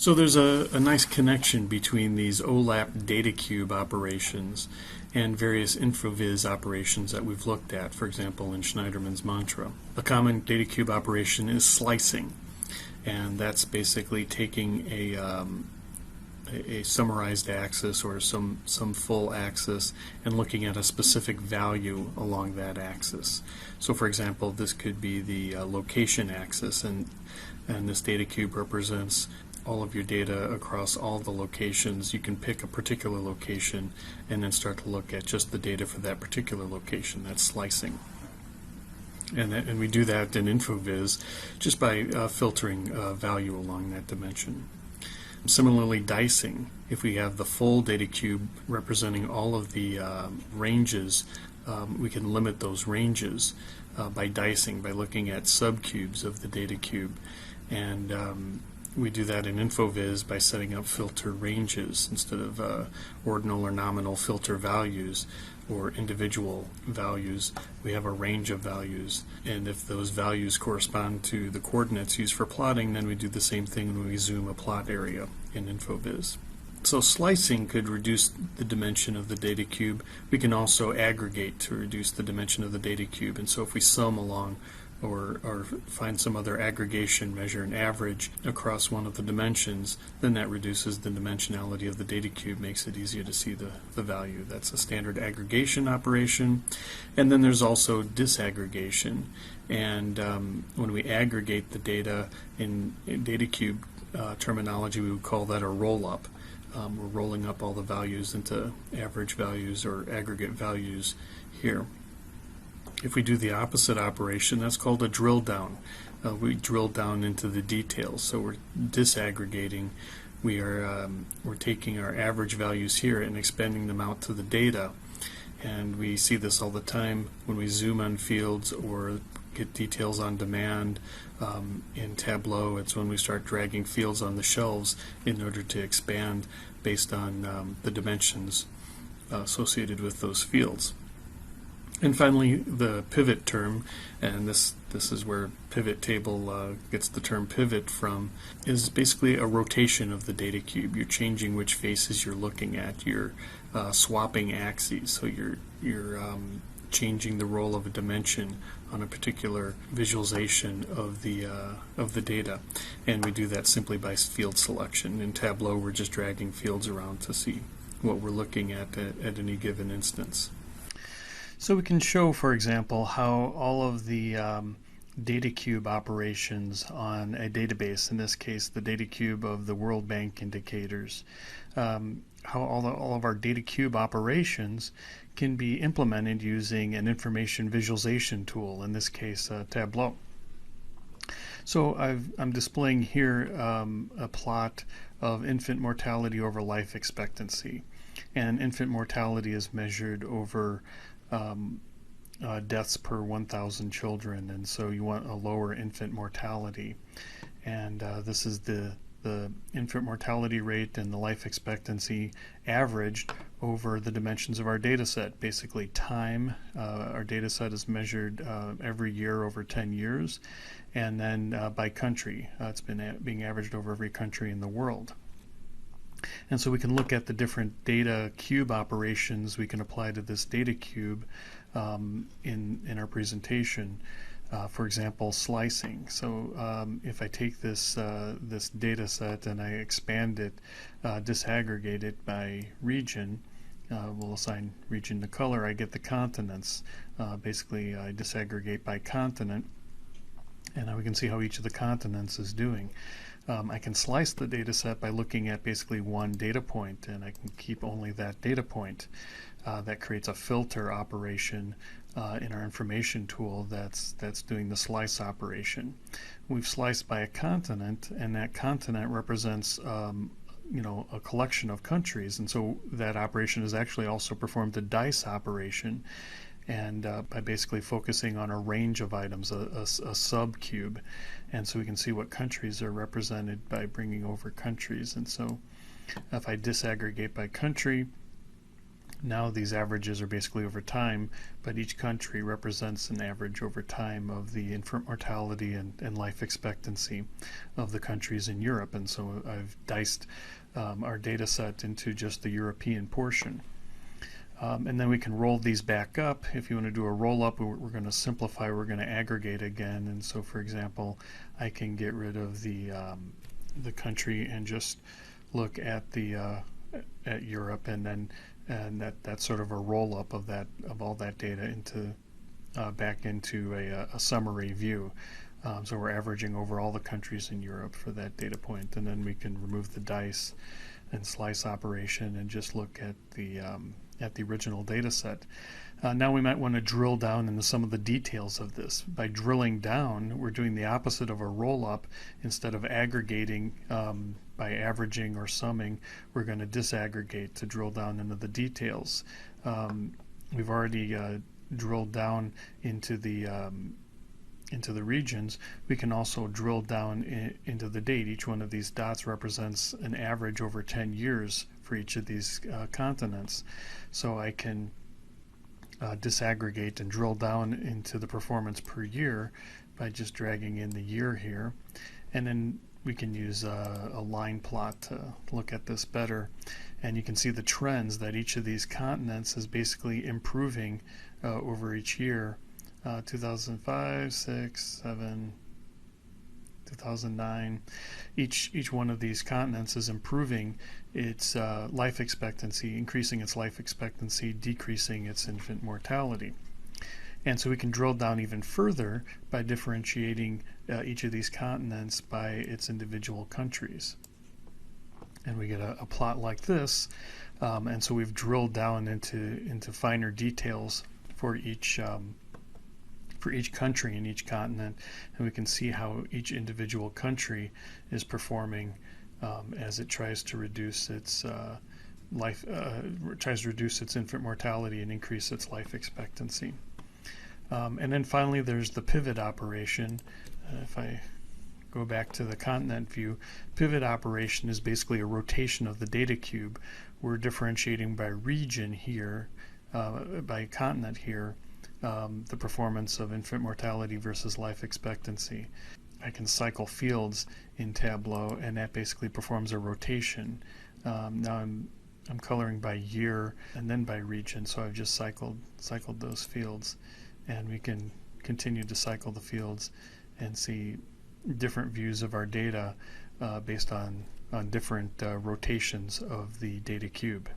So there's a nice connection between these OLAP data cube operations and various InfoViz operations that we've looked at, for example, in Schneiderman's mantra. A common data cube operation is slicing, and that's basically taking a summarized axis or some full axis and looking at a specific value along that axis. So for example, this could be the location axis, and this data cube represents all of your data across all the locations. You can pick a particular location and then start to look at just the data for that particular location. That's slicing. And we do that in InfoViz just by filtering value along that dimension. Similarly, dicing. If we have the full data cube representing all of the ranges, we can limit those ranges by dicing, by looking at subcubes of the data cube. And we do that in InfoViz by setting up filter ranges instead of ordinal or nominal filter values or individual values. We have a range of values, and if those values correspond to the coordinates used for plotting, then we do the same thing when we zoom a plot area in InfoViz. So slicing could reduce the dimension of the data cube. We can also aggregate to reduce the dimension of the data cube, and so if we sum along or find some other aggregation, measure an average across one of the dimensions, then that reduces the dimensionality of the data cube, makes it easier to see the value. That's a standard aggregation operation. And then there's also disaggregation. And when we aggregate the data in data cube terminology, we would call that a roll-up. We're rolling up all the values into average values or aggregate values here. If we do the opposite operation, that's called a drill down. We drill down into the details. So we're disaggregating. We're taking our average values here and expanding them out to the data. And we see this all the time when we zoom on fields or get details on demand in Tableau. It's when we start dragging fields on the shelves in order to expand based on the dimensions associated with those fields. And finally, the pivot term, and this is where pivot table gets the term pivot from, is basically a rotation of the data cube. You're changing which faces you're looking at. You're swapping axes, so you're changing the role of a dimension on a particular visualization of the data. And we do that simply by field selection. In Tableau, we're just dragging fields around to see what we're looking at any given instance. So we can show, for example, how all of the data cube operations on a database, in this case the data cube of the World Bank indicators, how all of our data cube operations can be implemented using an information visualization tool, in this case Tableau. So I'm displaying here a plot of infant mortality over life expectancy, and infant mortality is measured over deaths per 1,000 children, and so you want a lower infant mortality. And this is the infant mortality rate and the life expectancy averaged over the dimensions of our data set. Basically time. Our data set is measured every year over 10 years, and then by country. It's been being averaged over every country in the world. And so we can look at the different data cube operations we can apply to this data cube in our presentation. For example, slicing. So if I take this data set and I expand it, disaggregate it by region, we'll assign region to color, I get the continents. Basically, I disaggregate by continent, and now we can see how each of the continents is doing. I can slice the data set by looking at basically one data point, and I can keep only that data point. That creates a filter operation in our information tool that's doing the slice operation. We've sliced by a continent, and that continent represents a collection of countries, and so that operation is actually also performed a dice operation, and by basically focusing on a range of items, a subcube. And so we can see what countries are represented by bringing over countries. And so if I disaggregate by country, Now these averages are basically over time, but each country represents an average over time of the infant mortality and life expectancy of the countries in Europe. And so I've diced our data set into just the European portion. And then we can roll these back up. If you want to do a roll up, we're going to simplify, we're going to aggregate again. And so, for example, I can get rid of the country and just look at the at Europe, and that's sort of a roll up of all that data into back into a summary view. So we're averaging over all the countries in Europe for that data point, and then we can remove the dice and slice operation and just look at the original data set. Now we might want to drill down into some of the details of this. By drilling down, we're doing the opposite of a roll-up. Instead of aggregating by averaging or summing, we're going to disaggregate to drill down into the details. We've already drilled down into the regions. We can also drill down into the date. Each one of these dots represents an average over 10 years for each of these continents. So I can disaggregate and drill down into the performance per year by just dragging in the year here. And then we can use a line plot to look at this better. And you can see the trends that each of these continents is basically improving over each year. 2005, 6, 7, 2009. Each one of these continents is improving its life expectancy, increasing its life expectancy, decreasing its infant mortality. And so we can drill down even further by differentiating each of these continents by its individual countries. And we get a plot like this. And so we've drilled down into finer details for each country and each continent, and we can see how each individual country is performing as it tries to reduce its infant mortality and increase its life expectancy. And then finally, there's the pivot operation. If I go back to the continent view, pivot operation is basically a rotation of the data cube. We're differentiating by region here, by continent here, the performance of infant mortality versus life expectancy. I can cycle fields in Tableau, and that basically performs a rotation. Now I'm coloring by year and then by region, so I've just cycled those fields, and we can continue to cycle the fields and see different views of our data based on different rotations of the data cube.